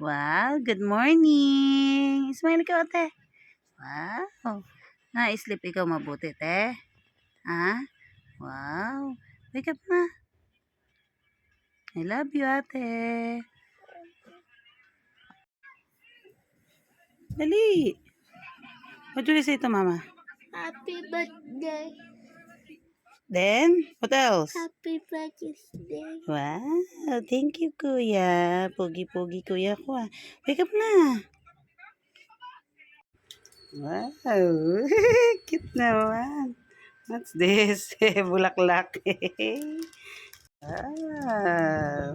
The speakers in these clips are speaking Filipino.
Wow, good morning. Smile ka, ate. Wow. Na-sleep ikaw mabuti, te. Ha? Wow. Wake up na. I love you, ate. Dali. What do you say to mama? Happy birthday. Then, what else? Happy birthday. Wow. Thank you, kuya. Pogi-pogi kuya ko, ah. Wake up na. Wow. Cute naman. What's this? Bulaklak. Wow.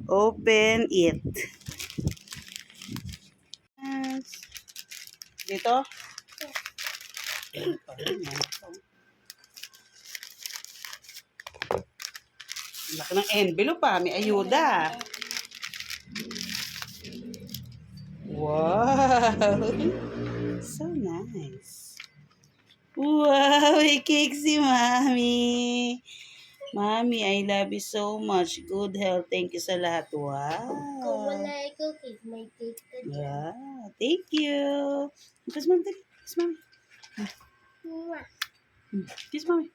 Open it. Yes. Dito? Laki ng envelope pa. May ayuda. Wow. So nice. Wow. May cake si Mami. Mami, I love you so much. Good health. Thank you sa lahat. Kung Wow. wala ikaw, cake, may cake ka dyan. Wow. Thank you. Kiss Mami. Kiss Mami. Mwah. Kiss Mami.